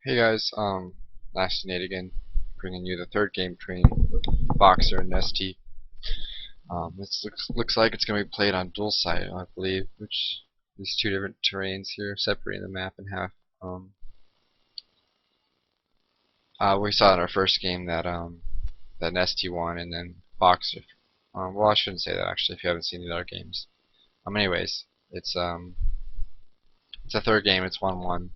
Hey guys, MLG again, bringing you the third game between Boxer and MLG. This looks like it's going to be played on dual side, I believe, which these two different terrains here, separating the map in half. We saw in our first game that that MLG won, and then Boxer. Well, I shouldn't say that actually if you haven't seen the other games. Anyways, it's a third game. It's 1-1.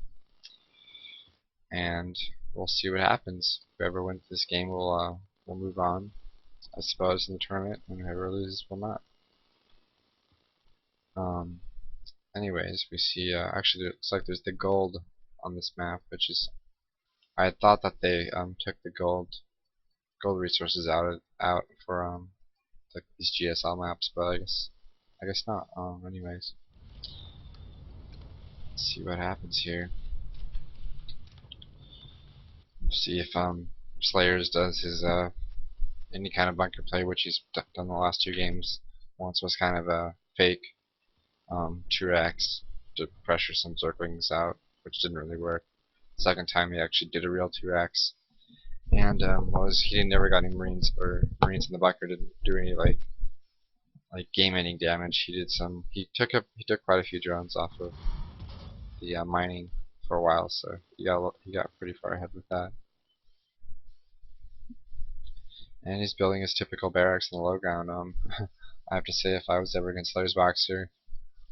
And we'll see what happens. Whoever wins this game will move on, I suppose, in the tournament, and whoever loses will not. Anyways, we see actually it looks like there's the gold on this map, which is I had thought that they took the gold resources out for like these GSL maps, but I guess not. Anyways, let's see what happens here. See if Slayers does his any kind of bunker play, which he's done the last two games. Once was kind of a fake 2x to pressure some zerglings out, which didn't really work. Second time he actually did a real 2x, and he never got any marines in the bunker. Didn't do any like game-ending damage. He took quite a few drones off of the mining for a while, so he got pretty far ahead with that. And he's building his typical barracks in the low ground. I have to say, if I was ever against SlayersBoxer,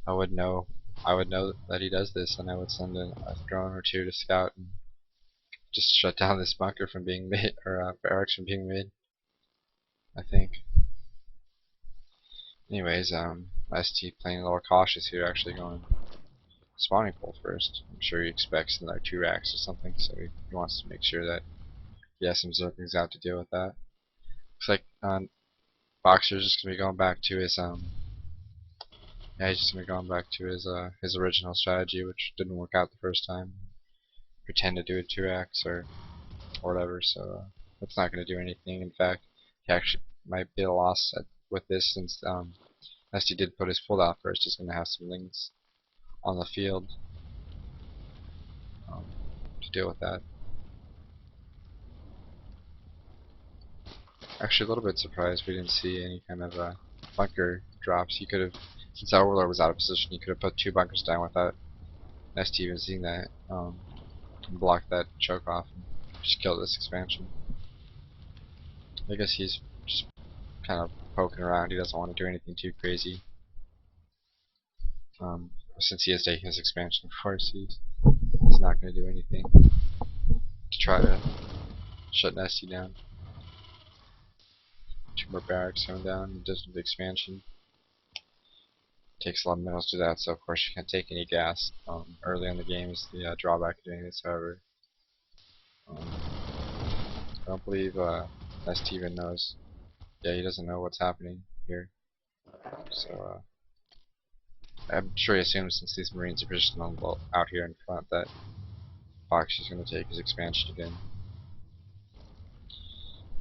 I would know that he does this, and I would send a drone or two to scout and just shut down this bunker from being made, or barracks from being made, I think. Anyways, ST playing a little cautious here, actually going spawning pool first. I'm sure he expects another 2 racks or something, so he wants to make sure that he has some zerglings out to deal with that. Looks like Boxer's just gonna be going back to his yeah, he's just gonna be going back to his original strategy, which didn't work out the first time. Pretend to do a 2x or whatever, so that's not gonna do anything. In fact, he actually might be a loss with this, since ST did put his full out first. He's gonna have some lings on the field to deal with that. Actually, a little bit surprised we didn't see any kind of bunker drops. He could have, since our Overlord was out of position, he could have put 2 bunkers down without ST even seeing that, and blocked that choke off and just killed this expansion. I guess he's just kind of poking around. He doesn't want to do anything too crazy. Since he is taking his expansion, of course, he's not going to do anything to try to shut ST down. 2 more barracks going down, he does the expansion. Takes a lot of minerals to do that, so of course you can't take any gas. Early in the game is the drawback of doing this, however. I don't believe ST even knows. Yeah, he doesn't know what's happening here. So I'm sure he assumes, since these marines are positioned out here in front, that Fox is going to take his expansion again.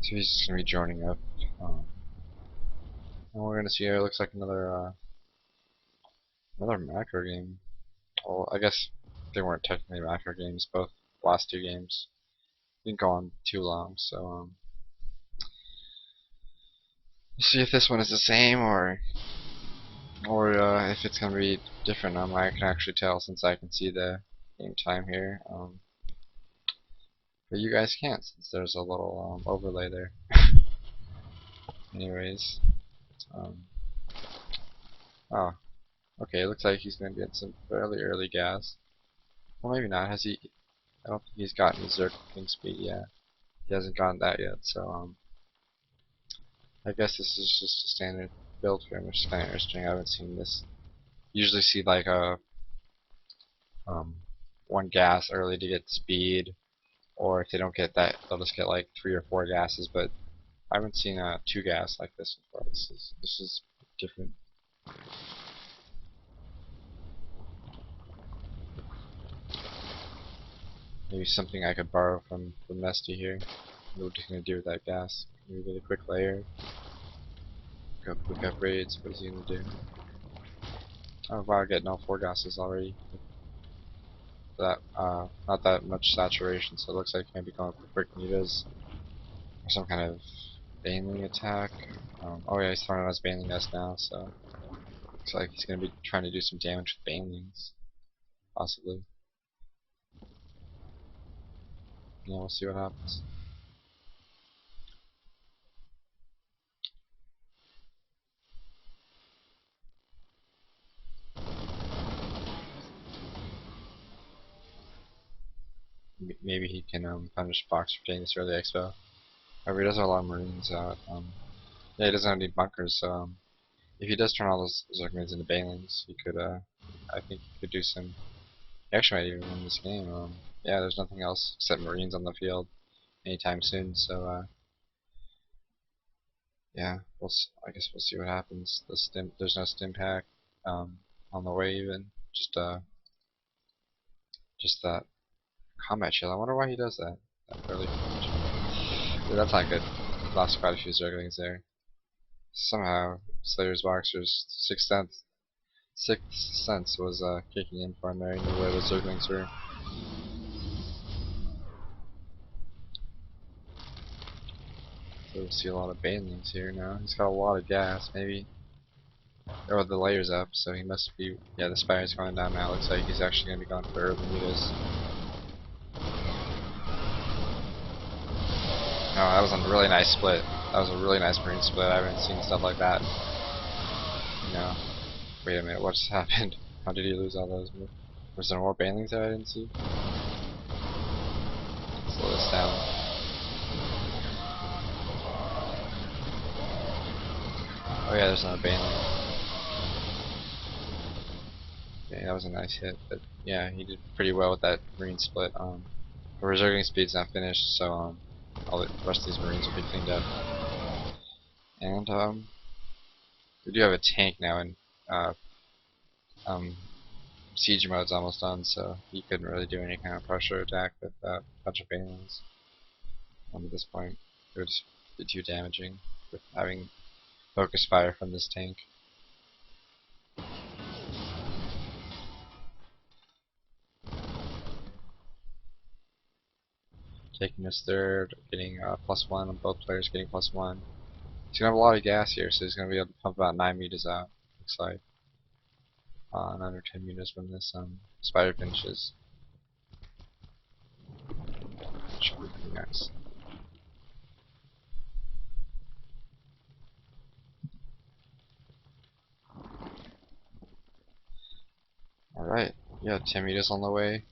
So he's just going to be joining up. And we're going to see here, it looks like another macro game. Well, I guess they weren't technically macro games, both last 2 games. Didn't go on too long, so we'll see if this one is the same or if it's gonna be different. I can actually tell, since I can see the game time here, but you guys can't, since there's a little overlay there. Anyways, oh, okay. It looks like he's gonna get some fairly early gas. Well, maybe not. Has he? I don't think he's gotten his zergling speed yet. He hasn't gotten that yet, so I guess this is just a standard build for him, which is kind of interesting. I haven't seen this. Usually see like a 1 gas early to get speed, or if they don't get that, they'll just get like 3 or 4 gases. But I haven't seen a 2 gas like this before. This is different. Maybe something I could borrow from MLG here. What are we gonna do with that gas? Maybe get a quick layer. Go quick up raids. What is he gonna do? Oh wow, getting all 4 gases already. not that much saturation, so it looks like maybe going for quick mutas or some kind of baneling attack. Oh yeah, he's throwing out his baneling nest now, so looks like he's gonna be trying to do some damage with banelings, possibly. Yeah, we'll see what happens. Maybe he can punish Box for getting this early expo. However, he does have a lot of Marines out. Yeah, he doesn't have any bunkers, so if he does turn all those Zerglings into banelings, he could, I think he could do some. He actually might even win this game. Yeah, there's nothing else except Marines on the field anytime soon, so yeah, I guess we'll see what happens. There's no stim pack on the way even. Just that combat shield. I wonder why he does that. That early combat shield. That's not good. Lost quite a few Zerglings there. Somehow, SlayersBoxer's sixth sense was kicking in for him there. He knew where the Zerglings were. So we'll see a lot of banelings here now. He's got a lot of gas. Maybe. Oh, the layer's up, so he must be. Yeah, the spire's going down now. Looks like he's actually going to be going for early mutas. No, that was a really nice split. That was a really nice Marine split. I haven't seen stuff like that. No. Wait a minute, what just happened? How did he lose all those? Was there more banelings that I didn't see? Slow this down. Oh yeah, there's another baneling. Okay, that was a nice hit, but yeah, he did pretty well with that Marine split. The reserving speed's not finished, so all the rest of these Marines will be cleaned up. And we do have a tank now, and siege mode's almost done, so he couldn't really do any kind of pressure attack with a bunch of banelings. At this point, it would just be too damaging with having focus fire from this tank. Taking his third, getting +1 on both players, getting +1. He's gonna have a lot of gas here, so he's gonna be able to pump about 9 meters out. Looks like 9 or 10 meters when this spider finishes. Should be pretty nice. All right, yeah, 10 meters on the way.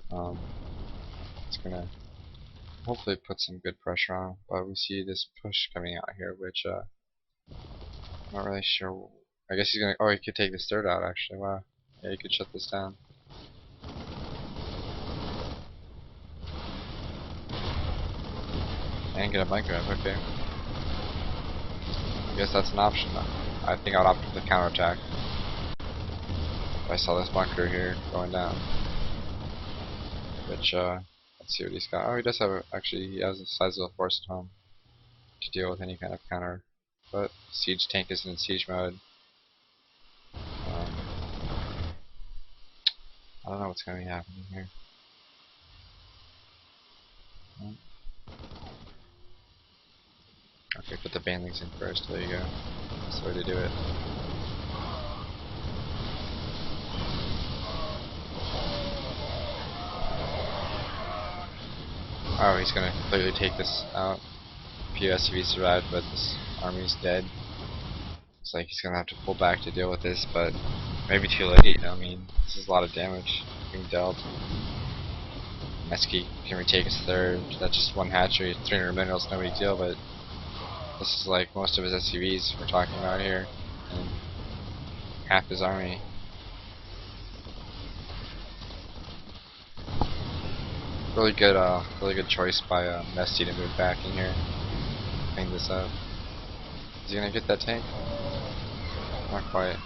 It's gonna hopefully put some good pressure on, but we see this push coming out here, which I'm not really sure. I guess he's gonna. Oh, he could take this third out actually. Wow. Yeah, he could shut this down. And get a bunker up. Okay. I guess that's an option though. I think I would opt for the counterattack. If I saw this bunker here going down. Which let's see what he's got. Oh, he does have actually he has a sizable force at home to deal with any kind of counter. But siege tank is in siege mode. I don't know what's going to be happening here. Okay, put the banelings in first. There you go. That's the way to do it. Oh, he's going to completely take this out. A few SCVs survived, but this army's dead. Looks like he's going to have to pull back to deal with this, but maybe too late. I mean, this is a lot of damage being dealt. Mesky can retake his third. That's just one hatchery. 300 minerals, no big deal, but this is like most of his SCVs we're talking about here, and half his army. Really good choice by MLG to move back in here, clean this up. Is he gonna get that tank? Not quite.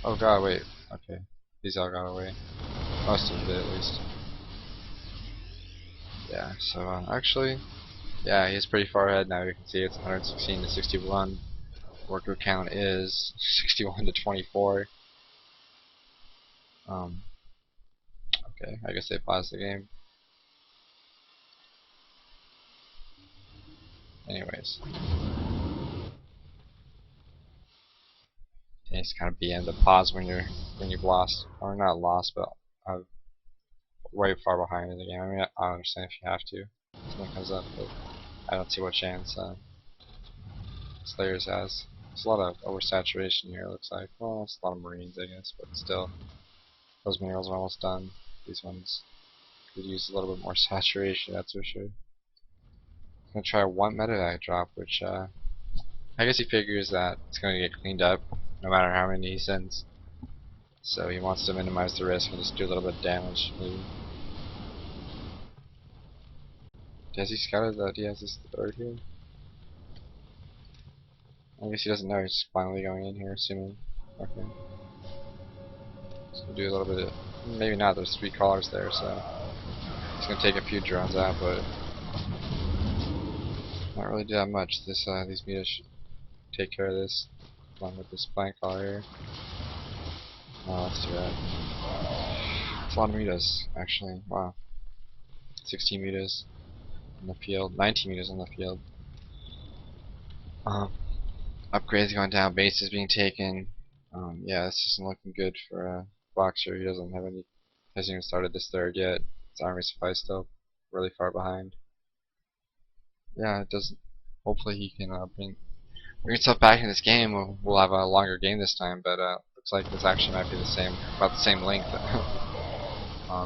Oh god, wait. Okay, these all got away. Most of it, at least. Yeah. So actually, yeah, he's pretty far ahead now. You can see it's 116 to 61. Worker count is 61 to 24. Okay, I guess they paused the game. Anyways. It's kind of being the pause when you've lost, or not lost, but uh, way far behind in the game. I mean, I understand if you have to. Someone comes up, but I don't see what chance Slayers has. There's a lot of oversaturation here. It looks like. Well, it's a lot of Marines, I guess, but still, those minerals are almost done. These ones could use a little bit more saturation, that's for sure. I'm gonna try one medevac drop, which I guess he figures that it's gonna get cleaned up no matter how many he sends. So he wants to minimize the risk and just do a little bit of damage, maybe. Has he scouted that he has this third here? I guess he doesn't know he's finally going in here, assuming. Okay. So do a little bit of, maybe not, there's 3 callers there, so he's gonna take a few drones out, but not really do that much. These meters should take care of this, along with this flank caller here. No, let's do that. It's a lot of meters, actually. Wow. 16 meters in the field, 19 meters on the field. Upgrades going down, base is being taken. Yeah, this isn't looking good for Boxer. He doesn't have any, hasn't even started this third yet. His army supply is still really far behind. Yeah, it doesn't. Hopefully he can bring himself back in this game. We'll have a longer game this time, but looks like this actually might be the same, about the same length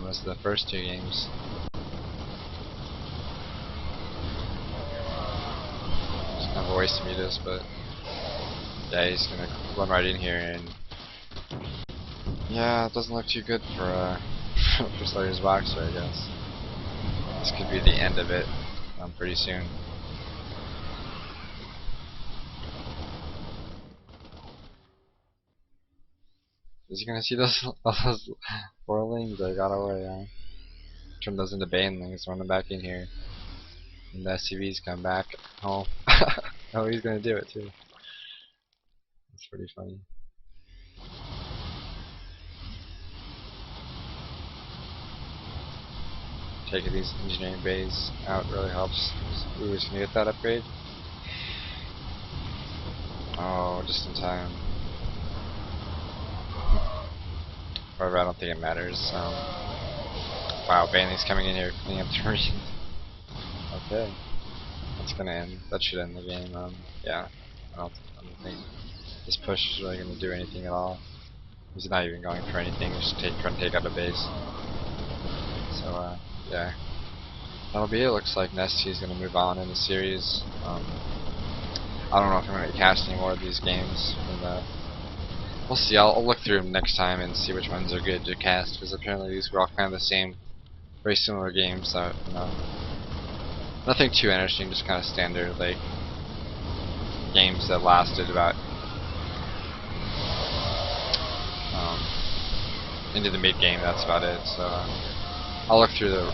as the first 2 games. It's kind of a waste to meet us, but yeah, he's gonna run right in here, and yeah, it doesn't look too good for for SlayersBoxer, I guess. This could be the end of it pretty soon. Is he gonna see those those whirlings that got away? Turn those into banelings, run them back in here, and the SCVs come back home. Oh, he's gonna do it too. That's pretty funny. Taking these engineering bays out really helps. Ooh, he's gonna get that upgrade. Oh, just in time. However, I don't think it matters. Wow, Bailey's coming in here cleaning up the Marines. Okay, that's gonna end. That should end the game. Yeah, I don't think this push is really gonna do anything at all. He's not even going for anything. He's just trying to take out a base. So yeah, that'll be it. Looks like MLG is gonna move on in the series. I don't know if I'm gonna cast any more of these games. And, we'll see. I'll look through them next time and see which ones are good to cast, because apparently these were all kind of the same, very similar games. That nothing too interesting, just kind of standard like games that lasted about into the mid game. That's about it. So I'll look through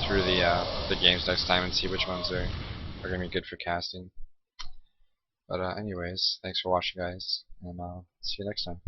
the games next time and see which ones are gonna be good for casting. But anyways, thanks for watching, guys, and see you next time.